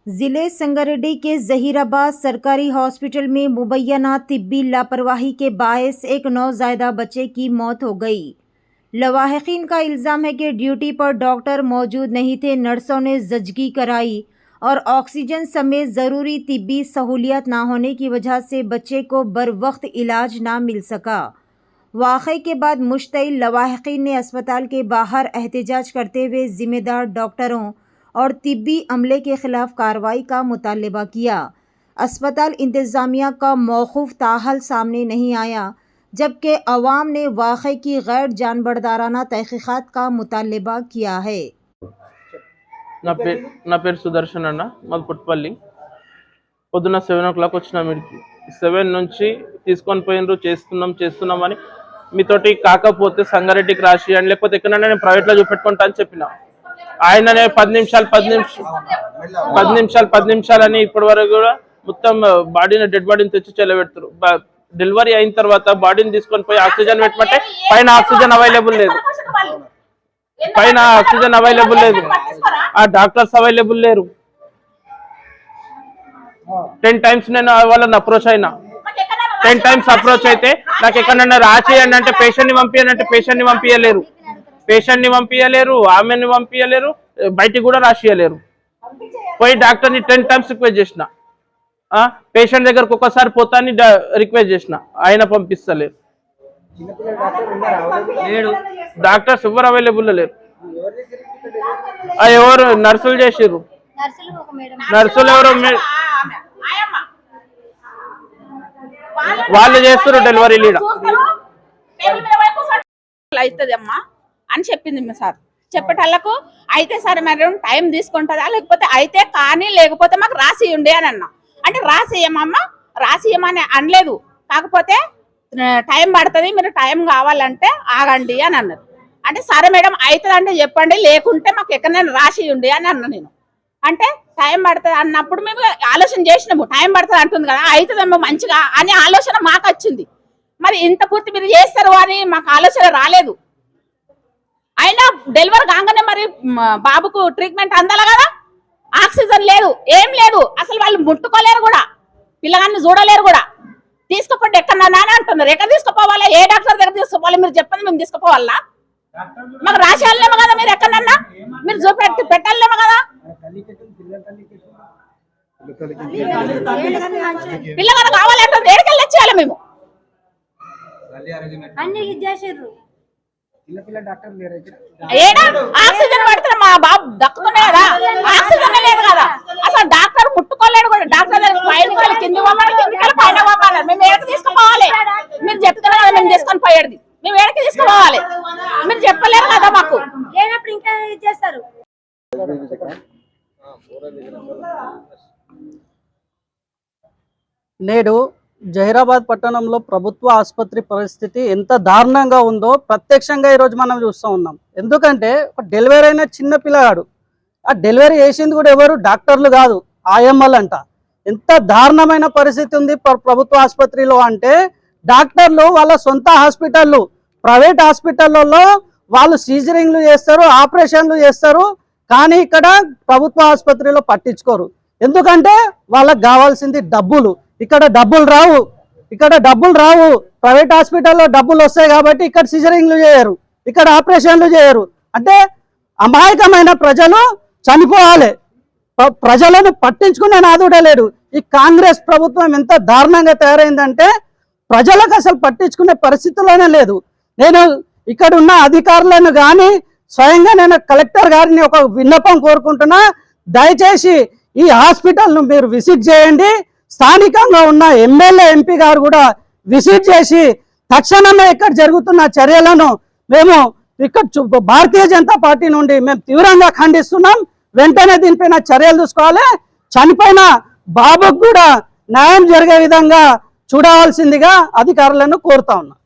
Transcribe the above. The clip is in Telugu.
जिले संगारेड्डी के जहीराबाद सरकारी हॉस्पिटल में मुबैना तिब्बी लापरवाही के बायस एक नौज़ायदा बच्चे की मौत हो गई। लवाहिकीन का इल्ज़ाम है कि ड्यूटी पर डॉक्टर मौजूद नहीं थे। नर्सों ने जजगी कराई और ऑक्सीजन समेत ज़रूरी तिब्बी सहूलियत ना होने की वजह से बच्चे को बरवक्त इलाज ना मिल सका। वाक़े के बाद मुश्तइल लवाहिकीन ने अस्पताल के बाहर एहतजाज करते हुए ज़िम्मेदार डॉक्टरों और तिब्बी अमले के खिलाफ कार्रवाई का मुतालबा किया। अस्पताल इंतज़ामिया का मौक़ूफ़ ताहल सामने नहीं आया, जबकि अवाम ने वाक़े की गैर जानबरदाराना तहक़ीक़ात का मुतालबा किया है। నా పేరు సుదర్శన్ అన్న, మాది పుట్పల్లి. పొద్దున్న 7 o'clock వచ్చిన మీడికి 7 నుంచి తీసుకొని పోయినరు, చేస్తున్నామని మీతోటి కాకపోతే సంగారెడ్డికి రాసియండి, లేకపోతే ఎక్కడైనా నేను ప్రైవేట్లో చూపెట్టుకుంటా అని చెప్పిన. ఆయననే 10 నిమిషాలు అని ఇప్పటి వరకు కూడా మొత్తం బాడీని డెడ్ బాడీని తెచ్చి చెల్లబెడతారు. డెలివరీ అయిన తర్వాత బాడీని తీసుకొని పోయి ఆక్సిజన్ పెట్టమంటే పైన ఆక్సిజన్ అవైలబుల్ లేదు, ఆ డాక్టర్స్ అవైలబుల్ లేరు. 10 times నేను వాళ్ళని అప్రోచ్ అయినా. 10 times అప్రోచ్ అయితే నాకు ఎక్కడన్నా రాసేయండి అంటే పేషెంట్ని పంపించలేరు, ఆమెని పంపించలేరు, బయటికి కూడా రాసియలేరు. పోయి డాక్టర్ని 10 times రిక్వెస్ట్ చేసిన, పేషెంట్ దగ్గరకు ఒకసారి పోతాని రిక్వెస్ట్ చేసిన, ఆయన పంపిస్తలేరు. డాక్టర్స్ ఎవరు అవైలబుల్ లేరు. ఎవరు నర్సులు చేసిర్రు, నర్సులు ఎవరు వాళ్ళు చేస్తారు డెలివరీ లీడ అవుతుందమ్మా అని చెప్పింది సార్. చెప్పేటళ్ళకు అయితే సరే మరి టైం తీసుకుంటుందా, లేకపోతే అయితే కానీ లేకపోతే మాకు రాసియండి అని అన్నా. అంటే రాసియమమ్మా, రాసియమని అనలేదు, కాకపోతే టైం పడుతుంది, మీరు టైం కావాలంటే ఆగండి అని అన్నారు. అంటే సరే మేడం అవుతుంది అంటే చెప్పండి, లేకుంటే మాకు ఎక్కడైనా రాసియండి అని అన్నా నేను. అంటే టైం పడుతుంది అన్నప్పుడు మేము ఆలోచన చేసినాము, టైం పడుతుంది అంటుంది కదా, అవుతుందేమో మంచిగా అనే ఆలోచన మాకు వచ్చింది. మరి ఇంత పూర్తి మీరు చేస్తారు అని మాకు ఆలోచన రాలేదు. అయినా డెలివరీ కాగానే మరి బాబుకు ట్రీట్మెంట్ అందాలి కదా, ఆక్సిజన్ లేదు, ఏం లేదు, అసలు వాళ్ళు ముట్టుకోలేరు కూడా, పిల్లగాన్ని చూడలేరు కూడా. తీసుకుపోండి ఎక్కడన్నా అని అంటున్నారు. ఎక్కడ తీసుకుపోవాలా, ఏ డాక్టర్ దగ్గర తీసుకుపోవాలి మీరు చెప్పండి, మేము తీసుకుపోవాలా? మాకు రాసి వెళ్ళలేమో కదా, మీరు ఎక్కడన్నా మీరు చూపెట్టి పెట్టలేమో కదా. పిల్లగాడు కావాలంటే ఏడుకెళ్ళి తెచ్చేయాలి మేము. ఆక్సిజన్ పడితే మా బాబు దక్కుతున్నాయి కదా, ఆక్సిజన్ లేదు కదా, అసలు డాక్టర్ ముట్టుకోలేడు కూడా. డాక్టర్ పైన కింది పైన పంపాలి, మేము ఏడకి తీసుకుపోవాలి. మీరు చెప్తున్నారు కదా మేము తీసుకొని పోయేది, మేము ఏడకి తీసుకుపోవాలి, మీరు చెప్పలేరు కదా మాకు. లేనప్పుడు ఇంకా చేస్తారు. నేడు జహీరాబాద్ పట్టణంలో ప్రభుత్వ ఆసుపత్రి పరిస్థితి ఎంత దారుణంగా ఉందో ప్రత్యక్షంగా ఈరోజు మనం చూస్తూ ఉన్నాం. ఎందుకంటే ఒక డెలివరీ అయిన చిన్న పిల్లగాడు, ఆ డెలివరీ చేసింది కూడా ఎవరు, డాక్టర్లు కాదు, ఆయమ్మలు అంట. ఎంత దారుణమైన పరిస్థితి ఉంది ప్రభుత్వ ఆసుపత్రిలో అంటే, డాక్టర్లు వాళ్ళ సొంత హాస్పిటళ్ళు, ప్రైవేట్ హాస్పిటళ్ళలో వాళ్ళు సీజరింగ్లు చేస్తారు, ఆపరేషన్లు చేస్తారు, కానీ ఇక్కడ ప్రభుత్వ ఆసుపత్రిలో పట్టించుకోరు. ఎందుకంటే వాళ్ళకి కావాల్సింది డబ్బులు. ఇక్కడ డబ్బులు రావు, ప్రైవేట్ హాస్పిటల్లో డబ్బులు వస్తాయి కాబట్టి ఇక్కడ సిజరింగ్లు చేయరు, ఇక్కడ ఆపరేషన్లు చేయరు. అంటే అమాయకమైన ప్రజలు చనిపోవాలి, ప్రజలను పట్టించుకునే నాదుడలేడు. ఈ కాంగ్రెస్ ప్రభుత్వం ఎంత దారుణంగా తయారైందంటే ప్రజలకు అసలు పట్టించుకునే పరిస్థితిలోనే లేదు. నేను ఇక్కడ ఉన్న అధికారులను కానీ స్వయంగా నేను కలెక్టర్ గారిని ఒక విన్నపం కోరుకుంటున్నా, దయచేసి ఈ హాస్పిటల్ను మీరు విజిట్ చేయండి. స్థానికంగా ఉన్న ఎమ్మెల్యే ఎంపీ గారు కూడా విజిట్ చేసి తక్షణమే ఇక్కడ జరుగుతున్న చర్యలను మేము ఇక్కడ భారతీయ జనతా పార్టీ నుండి మేము తీవ్రంగా ఖండిస్తున్నాం. వెంటనే దీనిపైన చర్యలు తీసుకోవాలి. చనిపోయిన బాబుకు కూడా న్యాయం జరిగే విధంగా చూడవలసిందిగా అధికారులను కోరుతా ఉన్నాం.